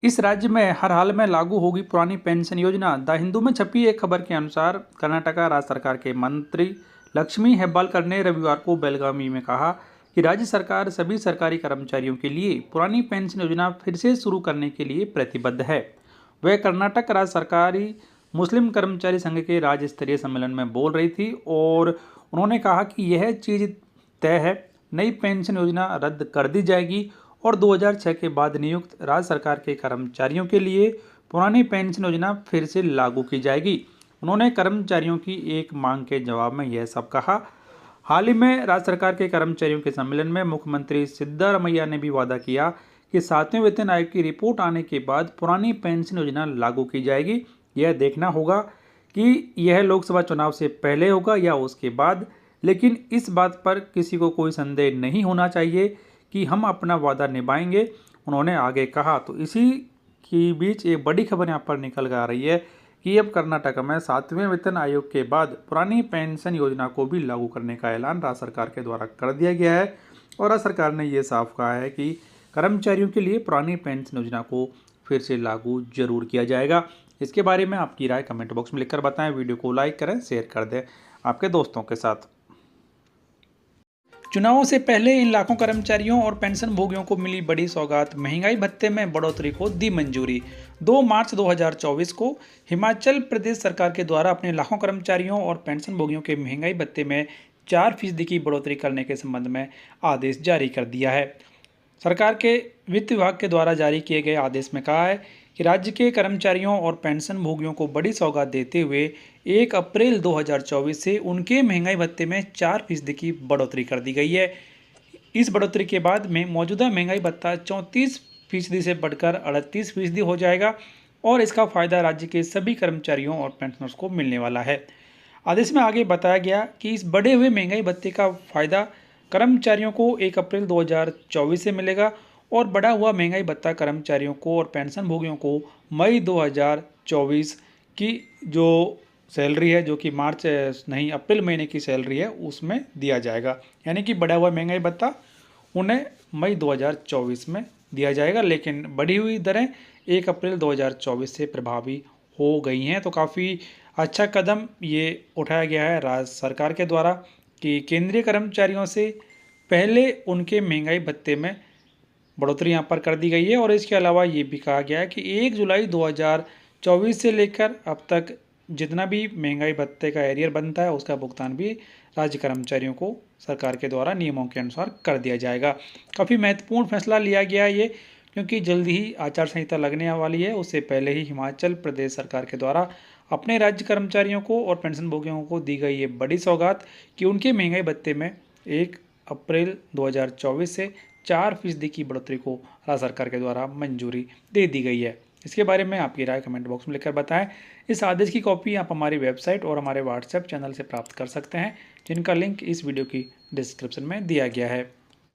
इस राज्य में हर हाल में लागू होगी पुरानी पेंशन योजना। द हिंदू में छपी एक खबर के अनुसार कर्नाटका राज्य सरकार के मंत्री लक्ष्मी हेब्बालकर ने रविवार को बेलगावी में कहा कि राज्य सरकार सभी सरकारी कर्मचारियों के लिए पुरानी पेंशन योजना फिर से शुरू करने के लिए प्रतिबद्ध है। वह कर्नाटक राज्य सरकारी मुस्लिम कर्मचारी संघ के राज्य स्तरीय सम्मेलन में बोल रही थी और उन्होंने कहा कि यह चीज़ तय है, नई पेंशन योजना रद्द कर दी जाएगी और 2006 के बाद नियुक्त राज्य सरकार के कर्मचारियों के लिए पुरानी पेंशन योजना फिर से लागू की जाएगी। उन्होंने कर्मचारियों की एक मांग के जवाब में यह सब कहा। हाल ही में राज्य सरकार के कर्मचारियों के सम्मेलन में मुख्यमंत्री सिद्धारमैया ने भी वादा किया कि 7वें वेतन आयोग की रिपोर्ट आने के बाद पुरानी पेंशन योजना लागू की जाएगी। यह देखना होगा कि यह लोकसभा चुनाव से पहले होगा या उसके बाद, लेकिन इस बात पर किसी को कोई संदेह नहीं होना चाहिए कि हम अपना वादा निभाएंगे, उन्होंने आगे कहा। तो इसी के बीच एक बड़ी खबर यहाँ पर निकल कर आ रही है कि अब कर्नाटक में 7वें वेतन आयोग के बाद पुरानी पेंशन योजना को भी लागू करने का ऐलान राज्य सरकार के द्वारा कर दिया गया है और राज्य सरकार ने ये साफ कहा है कि कर्मचारियों के लिए पुरानी पेंशन योजना को फिर से लागू जरूर किया जाएगा। इसके बारे में आपकी राय कमेंट बॉक्स में लिखकर बताएं। वीडियो को लाइक करें, शेयर कर दें आपके दोस्तों के साथ। चुनावों से पहले इन लाखों कर्मचारियों और पेंशन भोगियों को मिली बड़ी सौगात। महंगाई भत्ते में बढ़ोतरी को दी मंजूरी। 2 मार्च 2024 को हिमाचल प्रदेश सरकार के द्वारा अपने लाखों कर्मचारियों और पेंशन भोगियों के महंगाई भत्ते में 4% की बढ़ोतरी करने के संबंध में आदेश जारी कर दिया है। सरकार के वित्त विभाग के द्वारा जारी किए गए आदेश में कहा है कि राज्य के कर्मचारियों और पेंशन भोगियों को बड़ी सौगात देते हुए 1 अप्रैल 2024 से उनके महंगाई भत्ते में 4% की बढ़ोतरी कर दी गई है। इस बढ़ोतरी के बाद में मौजूदा महंगाई भत्ता 34% से बढ़कर 38% हो जाएगा और इसका फायदा राज्य के सभी कर्मचारियों और पेंशनर्स को मिलने वाला है। आदेश में आगे बताया गया कि इस बढ़े हुए महंगाई भत्ते का फायदा कर्मचारियों को 1 अप्रैल 2024 से मिलेगा और बढ़ा हुआ महंगाई भत्ता कर्मचारियों को और पेंशन भोगियों को मई 2024 की जो सैलरी है, जो कि मार्च नहीं अप्रैल महीने की सैलरी है, उसमें दिया जाएगा। यानी कि बढ़ा हुआ महंगाई भत्ता उन्हें मई 2024 में दिया जाएगा, लेकिन बढ़ी हुई दरें 1 अप्रैल 2024 से प्रभावी हो गई हैं। तो काफ़ी अच्छा कदम ये उठाया गया है राज्य सरकार के द्वारा कि केंद्रीय कर्मचारियों से पहले उनके महंगाई भत्ते में बढ़ोतरी यहाँ पर कर दी गई है। और इसके अलावा ये भी कहा गया है कि 1 जुलाई 2024 से लेकर अब तक जितना भी महंगाई भत्ते का एरियर बनता है उसका भुगतान भी राज्य कर्मचारियों को सरकार के द्वारा नियमों के अनुसार कर दिया जाएगा। काफ़ी महत्वपूर्ण फैसला लिया गया है ये, क्योंकि जल्द ही आचार संहिता लगने वाली है। उससे पहले ही हिमाचल प्रदेश सरकार के द्वारा अपने राज्य कर्मचारियों को और पेंशन भोगियों को दी गई ये बड़ी सौगात कि उनके महंगाई भत्ते में 1 अप्रैल 2024 से 4% की बढ़ोतरी को राज्य सरकार के द्वारा मंजूरी दे दी गई है। इसके बारे में आपकी राय कमेंट बॉक्स में लिखकर बताएं। इस आदेश की कॉपी आप हमारी वेबसाइट और हमारे व्हाट्सएप चैनल से प्राप्त कर सकते हैं, जिनका लिंक इस वीडियो की डिस्क्रिप्शन में दिया गया है।